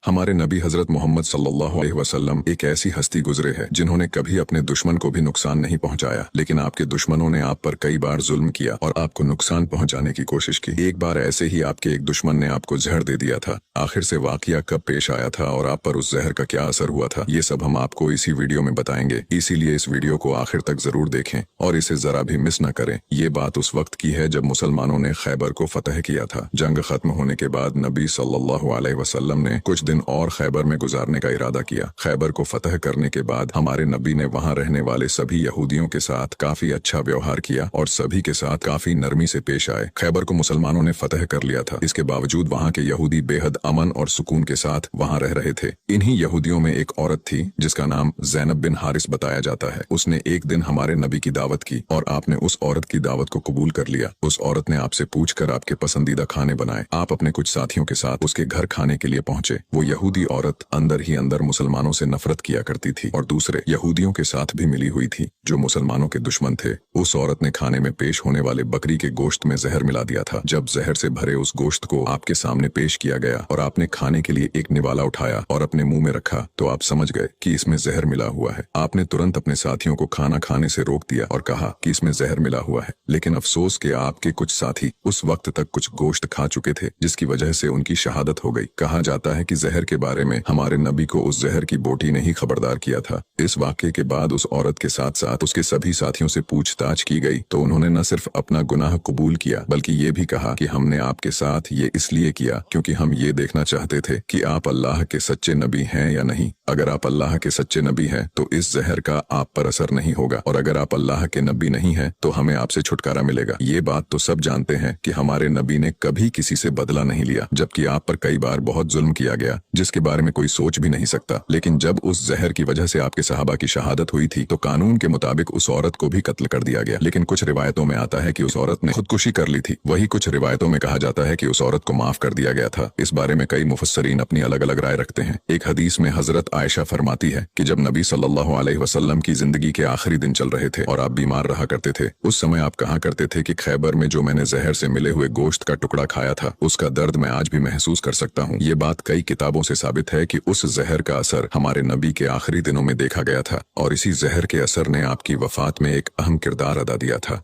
हमारे नबी हजरत मोहम्मद सल्लल्लाहु अलैहि वसल्लम एक ऐसी हस्ती गुजरे है जिन्होंने कभी अपने दुश्मन को भी नुकसान नहीं पहुंचाया, लेकिन आपके दुश्मनों ने आप पर कई बार जुल्म किया और आपको नुकसान पहुंचाने की कोशिश की। एक बार ऐसे ही आपके एक दुश्मन ने आपको जहर दे दिया था। आखिर से वाकया कब पेश आया था और आप पर उस जहर का क्या असर हुआ था, ये सब हम आपको इसी वीडियो में बताएंगे। इसीलिए इस वीडियो को आखिर तक जरूर देखें और इसे जरा भी मिस न करें। ये बात उस वक्त की है जब मुसलमानों ने खैबर को फतह किया था। जंग खत्म होने के बाद नबी सल्लल्लाहु अलैहि वसल्लम ने कुछ दिन और खैबर में गुजारने का इरादा किया। खैबर को फतह करने के बाद हमारे नबी ने वहां रहने वाले सभी यहूदियों के साथ काफी अच्छा व्यवहार किया और सभी के साथ काफी नरमी से पेश आए। खैबर को मुसलमानों ने फतह कर लिया था। इसके बावजूद वहां के यहूदी बेहद अमन और सुकून के साथ वहां रह रहे थे। इन्हीं यहूदियों में एक औरत थी जिसका नाम ज़ैनब बिन हारिस बताया जाता है। उसने एक दिन हमारे नबी की दावत की और आपने उस औरत की दावत को कबूल कर लिया। उस औरत ने आपसे पूछकर आपके पसंदीदा खाने बनाए। आप अपने कुछ साथियों के साथ उसके घर खाने के लिए पहुंचे। वो यहूदी औरत अंदर ही अंदर मुसलमानों से नफरत किया करती थी और दूसरे यहूदियों के साथ भी मिली हुई थी जो मुसलमानों के दुश्मन थे। उस औरत ने खाने में पेश होने वाले बकरी के गोश्त में जहर मिला दिया था। जब जहर से भरे उस गोश्त को आपके सामने पेश किया गया और आपने खाने के लिए एक निवाला उठाया और अपने मुंह में रखा तो आप समझ गए कि इसमें जहर मिला हुआ है। आपने तुरंत अपने साथियों को खाना खाने से रोक दिया और कहा कि इसमें जहर मिला हुआ है, लेकिन अफसोस के आपके कुछ साथी उस वक्त तक कुछ गोश्त खा चुके थे जिसकी वजह से उनकी शहादत हो गई। कहा जाता है कि जहर के बारे में हमारे नबी को उस जहर की बोटी ने ही खबरदार किया था। इस वाक़े के बाद उस औरत के साथ साथ उसके सभी साथियों से पूछताछ की गई तो उन्होंने न सिर्फ अपना गुनाह कबूल किया बल्कि ये भी कहा कि हमने आपके साथ ये इसलिए किया क्योंकि हम ये देखना चाहते थे कि आप अल्लाह के सच्चे नबी हैं या नहीं। अगर आप अल्लाह के सच्चे नबी हैं तो इस जहर का आप पर असर नहीं होगा और अगर आप अल्लाह के नबी नहीं हैं तो हमें आपसे छुटकारा मिलेगा। ये बात तो सब जानते हैं कि हमारे नबी ने कभी किसी से बदला नहीं लिया, जबकि आप पर कई बार बहुत जुल्म किया गया जिसके बारे में कोई सोच भी नहीं सकता। लेकिन जब उस जहर की वजह से आपके सहाबा की शहादत हुई थी तो कानून के मुताबिक उस औरत को भी कत्ल कर दिया गया। लेकिन कुछ रिवायतों में आता है कि उस औरत ने खुदकुशी कर ली थी। वही कुछ रिवायतों में कहा जाता है कि उस औरत को माफ कर दिया गया था। इस बारे में कई मुफस्सरीन अपनी अलग अलग राय रखते हैं। एक हदीस में हजरत आयशा फरमाती है कि जब नबी सल्लल्लाहु अलैहि वसल्लम की जिंदगी के आखिरी दिन चल रहे थे और आप बीमार रहा करते थे, उस समय आप कहा करते थे कि खैबर में जो मैंने जहर से मिले हुए गोश्त का टुकड़ा खाया था उसका दर्द मैं आज भी महसूस कर सकता हूँ। ये बात कई किताबों से साबित है कि उस जहर का असर हमारे नबी के आखिरी दिनों में देखा गया था और इसी जहर के असर ने आपकी वफात में एक अहम किरदार अदा दिया था।